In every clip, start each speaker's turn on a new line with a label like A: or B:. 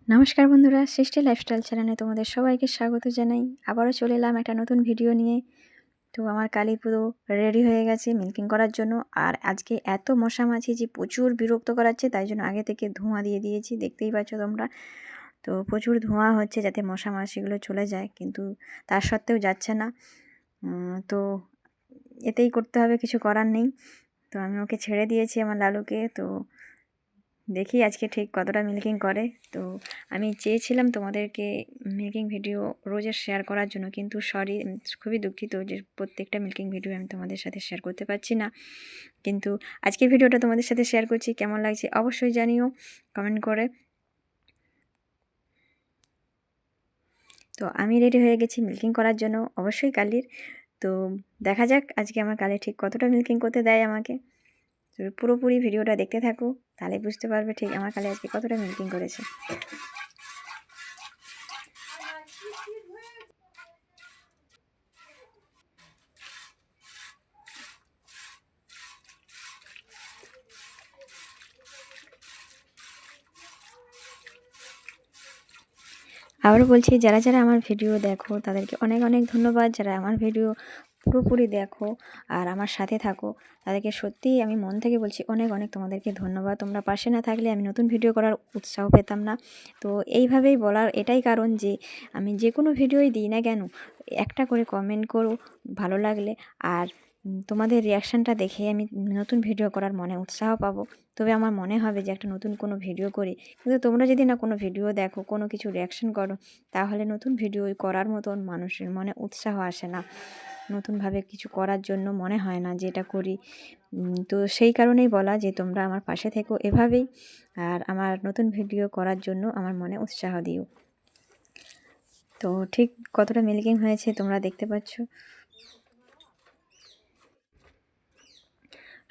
A: নমস্কার বন্ধুরা, সৃষ্টি লাইফস্টাইল চ্যানেলে তোমাদের সবাইকে স্বাগত জানাই। আবারও চলে এলাম একটা নতুন ভিডিও নিয়ে। তো আমার কালী পুরো রেডি হয়ে গেছে মিল্কিং করার জন্য। আর আজকে এত মশা মাছি যে প্রচুর বিরক্ত করাচ্ছে, তাই জন্য আগে থেকে ধোঁয়া দিয়ে দিয়েছি, দেখতেই পাচ্ছ তোমরা। তো প্রচুর ধোঁয়া হচ্ছে যাতে মশা মাছিগুলো চলে যায়, কিন্তু তার সত্ত্বেও যাচ্ছে না। তো এতেই করতে হবে, কিছু করার নেই। তো আমি ওকে ছেড়ে দিয়েছি আমার লালুকে। তো দেখি আজকে ঠিক কতটা মিল্কিং করে। তো আমি চেয়েছিলাম তোমাদেরকে মিল্কিং ভিডিও রোজের শেয়ার করার জন্য, কিন্তু সরি, খুবই দুঃখিত যে প্রত্যেকটা মিল্কিং ভিডিও আমি তোমাদের সাথে শেয়ার করতে পারছি না। কিন্তু আজকের ভিডিওটা তোমাদের সাথে শেয়ার করছি, কেমন লাগছে অবশ্যই জানিও কমেন্ট করে। তো আমি রেডি হয়ে গেছি মিল্কিং করার জন্য, অবশ্যই কালির। তো দেখা যাক আজকে আমার কালি ঠিক কতটা মিল্কিং করতে দেয় আমাকে। তো পুরোপুরি ভিডিওটা দেখতে থাকো, তাহলে বুঝতে পারবে ঠিক আমার কালি আজকে কতটা মিল্কিং করেছে। আবারও বলছি, যারা যারা আমার ভিডিও দেখো তাদেরকে অনেক অনেক ধন্যবাদ। যারা আমার ভিডিও পুরোপুরি দেখো আর আমার সাথে থাকো, তাদেরকে সত্যিই আমি মন থেকে বলছি অনেক অনেক তোমাদেরকে ধন্যবাদ। তোমরা পাশে না থাকলে আমি নতুন ভিডিও করার উৎসাহ পেতাম না। তো এইভাবেই বলার এটাই কারণ যে আমি যে কোনো ভিডিওই দিই না কেন, একটা করে কমেন্ট করো ভালো লাগলে। আর তোমাদের রিয়াকশানটা দেখে আমি নতুন ভিডিও করার মনে উৎসাহ পাবো। তবে আমার মনে হবে যে একটা নতুন কোনো ভিডিও করি। কিন্তু তোমরা যদি না কোনো ভিডিও দেখো, কোনো কিছু রিয়াকশান করো, তাহলে নতুন ভিডিও করার মতন মানুষের মনে উৎসাহ আসে না, নতুনভাবে কিছু করার জন্য মনে হয় না যে এটা করি। তো সেই কারণেই বলা যে তোমরা আমার পাশে থেকো এভাবেই, আর আমার নতুন ভিডিও করার জন্য আমার মনে উৎসাহ দিও। তো ঠিক কতটা মিল্কিং হয়েছে তোমরা দেখতে পাচ্ছ।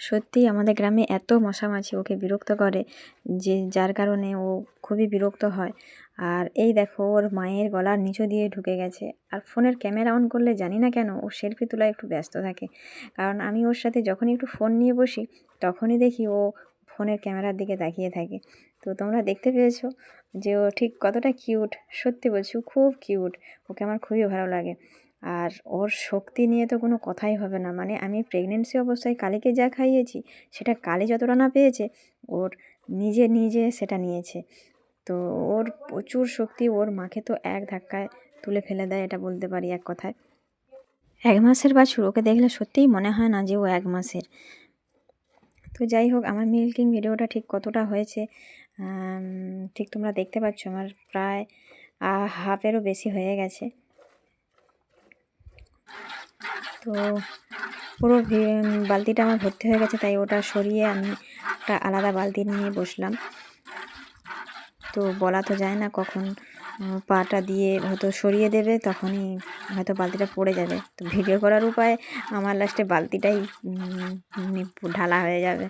A: সত্যি আমাদের গ্রামে এত মশামাছি ওকে বিরক্ত করে যে যার কারণে ও খুবই বিরক্ত হয়। আর এই দেখো ওর মায়ের গলার নিচু দিয়ে ঢুকে গেছে। আর ফোনের ক্যামেরা অন করলে জানি না কেন ও সেলফি তোলায় একটু ব্যস্ত থাকে, কারণ আমি ওর সাথে যখনই একটু ফোন নিয়ে বসি তখনই দেখি ও ফোনের ক্যামেরার দিকে তাকিয়ে থাকে। তো তোমরা দেখতে পেয়েছো যে ও ঠিক কতটা কিউট। সত্যি বলছি, ও খুব কিউট, ওকে আমার খুবই ভালো লাগে। আর ওর শক্তি নিয়ে তো কোনো কথাই হবে না। মানে আমি প্রেগনেন্সি অবস্থায় কালীকে যা খাইয়েছি, সেটা কালী যতটা না পেয়েছে, ওর নিজে নিজে সেটা নিয়েছে। তো ওর প্রচুর শক্তি, ওর মাকে তো এক ধাক্কায় তুলে ফেলে দেয়, এটা বলতে পারি এক কথায়। 1 মাসের বাছুর, ওকে দেখলে সত্যিই মনে হয় না যে ও 1 মাসের। তো যাই হোক, আমার মিল্কিং ভিডিওটা ঠিক কতটা হয়েছে ঠিক তোমরা দেখতে পাচ্ছ। আমার প্রায় হাফেরও বেশি হয়ে গেছে। তো পুরো বালতিটা আমার ভর্তি হয়ে গেছে, তাই ওটা সরিয়ে আমি একটা আলাদা বালতি নিয়ে বসলাম। তো বলা তো যায় না কখন পাটা দিয়ে হয়তো সরিয়ে দেবে, তখনই হয়তো বালতিটা পড়ে যাবে। তো ভিডিও করার উপায় আমার লাস্টে বালতিটাই ঢালা হয়ে যাবে।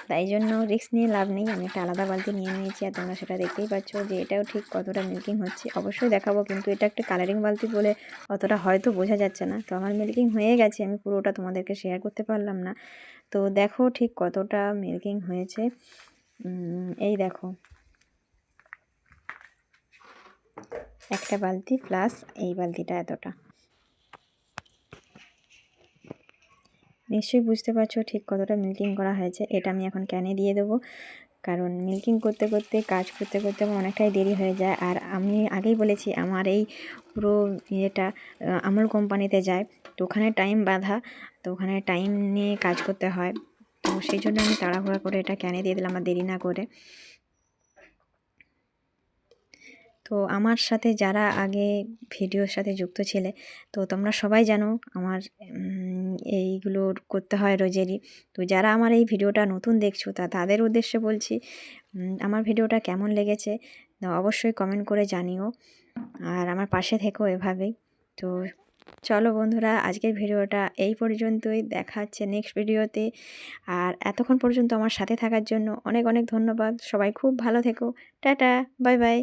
A: তাই জন্য রিস্ক নিয়ে লাভ নেই, আমি একটা আলাদা বালতি নিয়ে নিয়েছি। আর তোমরা সেটা দেখতেই পাচ্ছ যে এটাও ঠিক কতটা মিল্কিং হচ্ছে, অবশ্যই দেখাবো। কিন্তু এটা একটা কালারিং বালতি বলে অতটা হয়তো বোঝা যাচ্ছে না। তো আমার মিল্কিং হয়ে গেছে, আমি পুরোটা তোমাদেরকে শেয়ার করতে পারলাম না। তো দেখো ঠিক কতটা মিল্কিং হয়েছে। এই দেখো, একটা বালতি প্লাস এই বালতিটা এতটা। নিশ্চয়ই বুঝতে পারছো ঠিক কতটা মিল্কিং করা হয়েছে। এটা আমি এখন ক্যানে দিয়ে দেবো, কারণ মিল্কিং করতে করতে কাজ করতে করতে আমার অনেকটাই দেরি হয়ে যায়। আর আমি আগেই বলেছি আমার এই পুরো ইয়েটা আমুল কোম্পানিতে যায়, তো ওখানে টাইম বাঁধা, তো ওখানে টাইম নিয়ে কাজ করতে হয়। তো সেই জন্য আমি তাড়াহুড়া করে এটা ক্যানে দিয়ে দিলাম আর দেরি না করে। তো আমার সাথে যারা আগে ভিডিওর সাথে যুক্ত ছিলে, তো তোমরা সবাই জানো আমার এইগুলো করতে হয় রোজেরই। তো যারা আমার এই ভিডিওটা নতুন দেখছো তাদের উদ্দেশ্যে বলছি, আমার ভিডিওটা কেমন লেগেছে অবশ্যই কমেন্ট করে জানিও, আর আমার পাশে থেকো এভাবেই। তো চলো বন্ধুরা, আজকের ভিডিওটা এই পর্যন্তই, দেখা হচ্ছে নেক্সট ভিডিওতে। আর এতক্ষণ পর্যন্ত আমার সাথে থাকার জন্য অনেক অনেক ধন্যবাদ। সবাই খুব ভালো থেকো। Tata, bye bye.